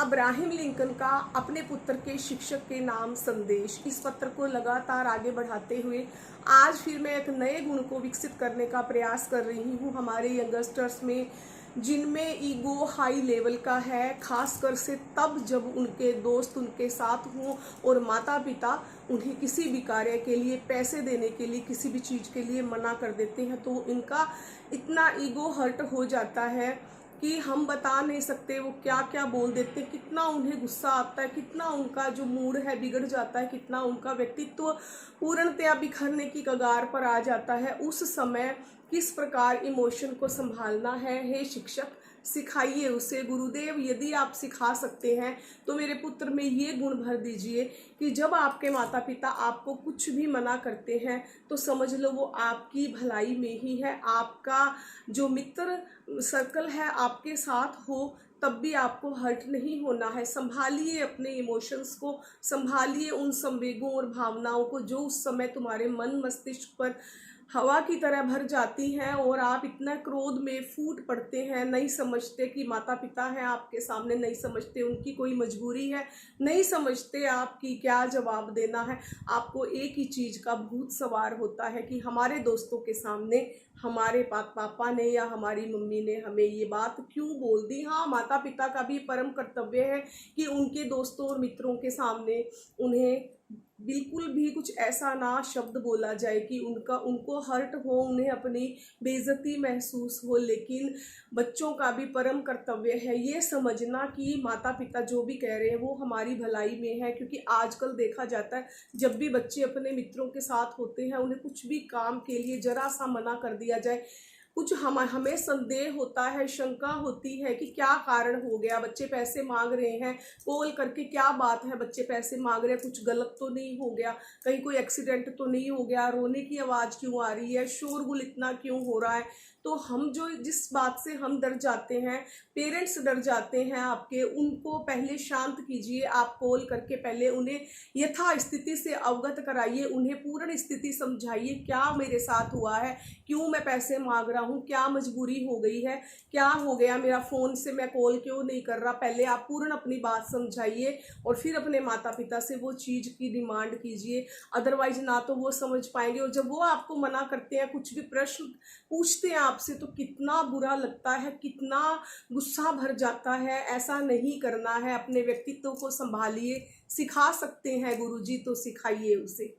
Abraham Lincoln का अपने पुत्र के शिक्षक के नाम संदेश। इस पत्र को लगातार आगे बढ़ाते हुए आज फिर मैं एक नए गुण को विकसित करने का प्रयास कर रही हूँ हमारे यंगस्टर्स में, जिनमें ईगो हाई लेवल का है, खासकर से तब जब उनके दोस्त उनके साथ हों और माता पिता उन्हें किसी भी कार्य के लिए, पैसे देने के लिए, किसी भी चीज़ के लिए मना कर देते हैं। तो इनका इतना ईगो हर्ट हो जाता है कि हम बता नहीं सकते वो क्या क्या बोल देते हैं, कितना उन्हें गुस्सा आता है, कितना उनका जो मूड है बिगड़ जाता है, कितना उनका व्यक्तित्व पूर्णतया बिखरने की कगार पर आ जाता है। उस समय किस प्रकार इमोशन को संभालना है, हे शिक्षक सिखाइए उसे। गुरुदेव यदि आप सिखा सकते हैं तो मेरे पुत्र में ये गुण भर दीजिए कि जब आपके माता पिता आपको कुछ भी मना करते हैं तो समझ लो वो आपकी भलाई में ही है। आपका जो मित्र सर्कल है आपके साथ हो तब भी आपको हर्ट नहीं होना है। संभालिए अपने इमोशंस को, संभालिए उन संवेगों और भावनाओं को जो उस समय तुम्हारे मन मस्तिष्क पर हवा की तरह भर जाती हैं और आप इतना क्रोध में फूट पड़ते हैं। नहीं समझते कि माता पिता हैं आपके सामने, नहीं समझते उनकी कोई मजबूरी है, नहीं समझते आपकी क्या जवाब देना है। आपको एक ही चीज़ का भूत सवार होता है कि हमारे दोस्तों के सामने हमारे पापा ने या हमारी मम्मी ने हमें ये बात क्यों बोल दी। हाँ, माता पिता का भी परम कर्तव्य है कि उनके दोस्तों और मित्रों के सामने उन्हें बिल्कुल भी कुछ ऐसा ना शब्द बोला जाए कि उनको हर्ट हो, उन्हें अपनी बेइज्जती महसूस हो। लेकिन बच्चों का भी परम कर्तव्य है ये समझना कि माता पिता जो भी कह रहे हैं वो हमारी भलाई में है। क्योंकि आजकल देखा जाता है जब भी बच्चे अपने मित्रों के साथ होते हैं, उन्हें कुछ भी काम के लिए जरा सा मना कर दिया जाए, कुछ हमें संदेह होता है, शंका होती है कि क्या कारण हो गया, बच्चे पैसे मांग रहे हैं, कॉल करके क्या बात है, बच्चे पैसे मांग रहे हैं, कुछ गलत तो नहीं हो गया, कहीं कोई एक्सीडेंट तो नहीं हो गया, रोने की आवाज़ क्यों आ रही है, शोरगुल इतना क्यों हो रहा है। तो हम जो जिस बात से हम डर जाते हैं, पेरेंट्स डर जाते हैं आपके, उनको पहले शांत कीजिए। आप कॉल करके पहले उन्हें यथा स्थिति से अवगत कराइए, उन्हें पूर्ण स्थिति समझाइए, क्या मेरे साथ हुआ है, क्यों मैं पैसे मांग रहा हूँ, क्या मजबूरी हो गई है, क्या हो गया, मेरा फ़ोन से मैं कॉल क्यों नहीं कर रहा। पहले आप पूर्ण अपनी बात समझाइए और फिर अपने माता पिता से वो चीज़ की डिमांड कीजिए। अदरवाइज ना तो वो समझ पाएंगे, और जब वो आपको मना करते हैं, कुछ भी प्रश्न पूछते हैं आपसे, तो कितना बुरा लगता है, कितना गुस्सा भर जाता है। ऐसा नहीं करना है। अपने व्यक्तित्व को संभालिए। सिखा सकते हैं गुरुजी तो सिखाइए उसे।